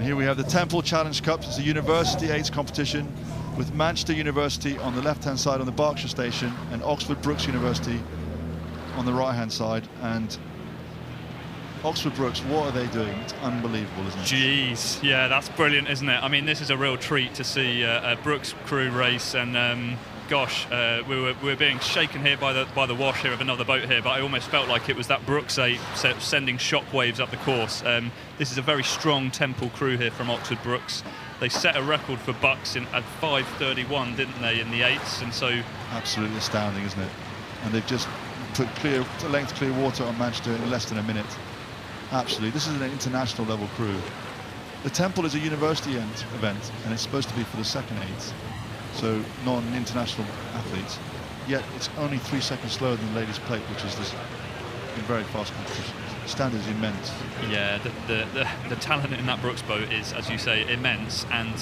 And here we have the Temple Challenge Cup. It's a University 8s competition with Manchester University on the left-hand side on the Berkshire station and Oxford Brookes University on the right-hand side. And Oxford Brookes, what are they doing? It's unbelievable, isn't it? Jeez, yeah, that's brilliant, isn't it? I mean, this is a real treat to see a Brookes crew race, and gosh, we were being shaken here by the wash here of another boat here, but I almost felt like it was that Brookes 8 sending shockwaves up the course. This is a very strong Temple crew here from Oxford Brookes. They set a record for Bucks at 5:31, didn't they, in the 8s, and so absolutely astounding, isn't it? And they've just put length clear water on Manchester in less than a minute. Absolutely, this is an international level crew. The Temple is a university event, and it's supposed to be for the second 8s, so non-international athletes. Yet it's only 3 seconds slower than the ladies' plate, which is this very fast competition. The standard is immense. Yeah, the talent in that Brookes boat is, as you say, immense, and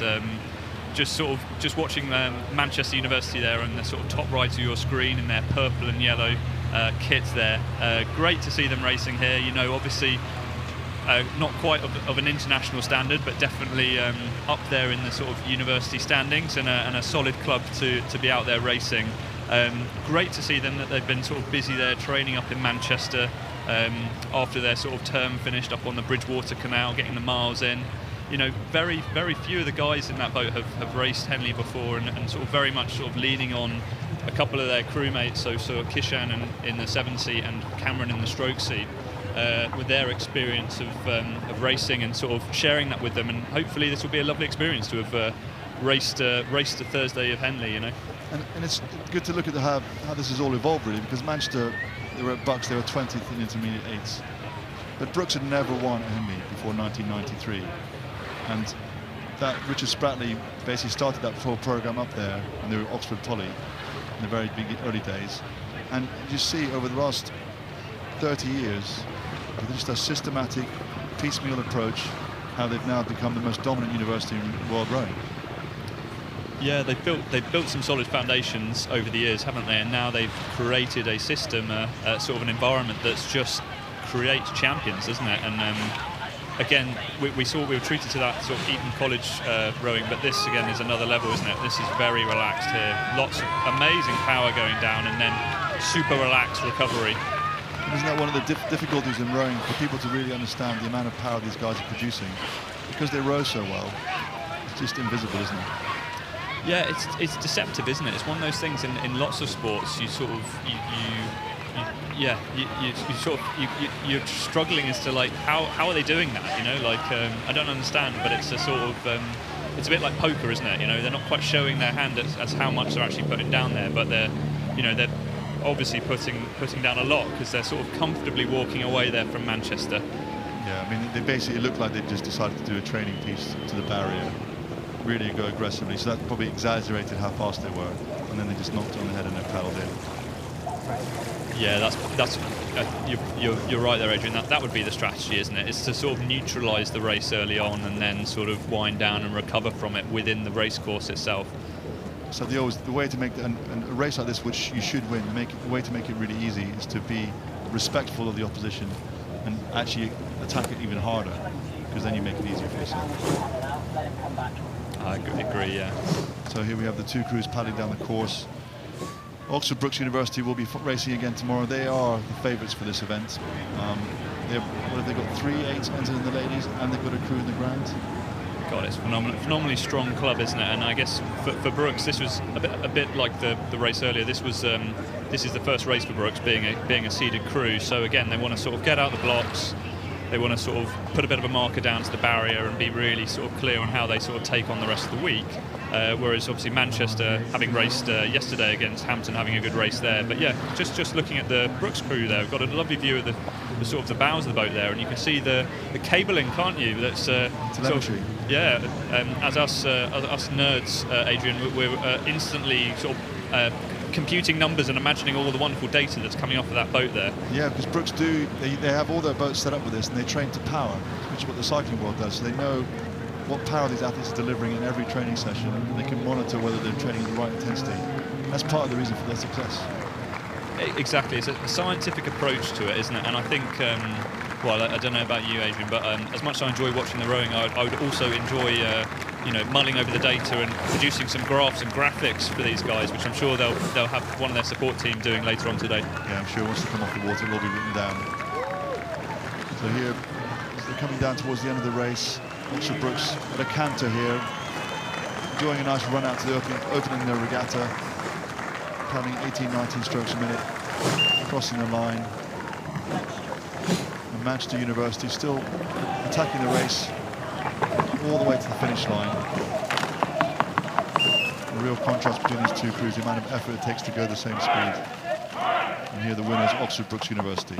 just watching Manchester University there on the sort of top right of your screen in their purple and yellow kits there. Great to see them racing here. You know, obviously not quite of an international standard, but definitely up there in the sort of university standings, and a solid club to be out there racing. Great to see them that they've been sort of busy there training up in Manchester after their sort of term finished up on the Bridgewater Canal, getting the miles in. You know, very few of the guys in that boat have raced Henley before, and sort of very much sort of leaning on a couple of their crewmates, so Kishan in the 7 seat and Cameron in the stroke seat, with their experience of racing, and sort of sharing that with them. And hopefully this will be a lovely experience to have raced the Thursday of Henley, you know. And it's good to look at how this has all evolved, really, because Manchester, they were at Bucks, they were 20th in intermediate 8s. But Brookes had never won at Henley before 1993. And that Richard Spratley basically started that whole program up there in the Oxford Poly in the very early days. And you see over the last 30 years, with just a systematic, piecemeal approach, how they've now become the most dominant university in world rowing. Yeah, they've built some solid foundations over the years, haven't they? And now they've created a system, sort of an environment that's just creates champions, doesn't it? And again, we were treated to that sort of Eton College rowing, but this again is another level, isn't it? This is very relaxed here. Lots of amazing power going down, and then super relaxed recovery. Isn't that one of the difficulties in rowing, for people to really understand the amount of power these guys are producing? Because they row so well, it's just invisible, isn't it? Yeah, it's deceptive, isn't it? It's one of those things in lots of sports. You sort of you're struggling as to like how are they doing that? You know, like I don't understand, but it's a sort of it's a bit like poker, isn't it? You know, they're not quite showing their hand as how much they're actually putting down there, but they're obviously putting down a lot, because they're sort of comfortably walking away there from Manchester. Yeah, I mean, they basically look like they just decided to do a training piece to the barrier, really go aggressively, so that probably exaggerated how fast they were, and then they just knocked it on the head and they paddled in. Yeah, that's you're right there, Adrian. That would be the strategy, isn't it? It's to sort of neutralise the race early on, and then sort of wind down and recover from it within the race course itself. So the way to make a race like this, which you should win, the way to make it really easy is to be respectful of the opposition and actually attack it even harder, because then you make it easier for yourself. I agree, yeah. So here we have the two crews paddling down the course. Oxford Brookes University will be racing again tomorrow. They are the favourites for this event. What have they got? 3 8s entered in the ladies, and they've got a crew in the ground. God, it's phenomenally strong club, isn't it? And I guess for Brookes, this was a bit like the race earlier. This is the first race for Brookes, being a seeded crew. So again, they want to sort of get out the blocks. They want to sort of put a bit of a marker down to the barrier and be really sort of clear on how they sort of take on the rest of the week. Whereas obviously Manchester, having raced yesterday against Hampton, having a good race there. But yeah, just looking at the Brookes crew there, we've got a lovely view of the sort of the bows of the boat there, and you can see the cabling, can't you? That's telemetry. As us nerds, Adrian, we're instantly sort of computing numbers and imagining all the wonderful data that's coming off of that boat there. Yeah, because Brookes they have all their boats set up with this, and they train to power, which is what the cycling world does. So they know what power these athletes are delivering in every training session, and they can monitor whether they're training at the right intensity. That's part of the reason for their success. Exactly, it's a scientific approach to it, isn't it? And I think Well, I don't know about you, Adrian, but as much as I enjoy watching the rowing, I would also enjoy, mulling over the data and producing some graphs and graphics for these guys, which I'm sure they'll have one of their support team doing later on today. Yeah, I'm sure once they come off the water, it'll all be written down. So here, as they're coming down towards the end of the race, Oxford Brookes at a canter here, enjoying a nice run out to the opening their regatta, counting 18-19 strokes a minute, crossing the line. And Manchester University still attacking the race all the way to the finish line. A real contrast between these two crews, the amount of effort it takes to go the same speed. And here the winners, Oxford Brookes University.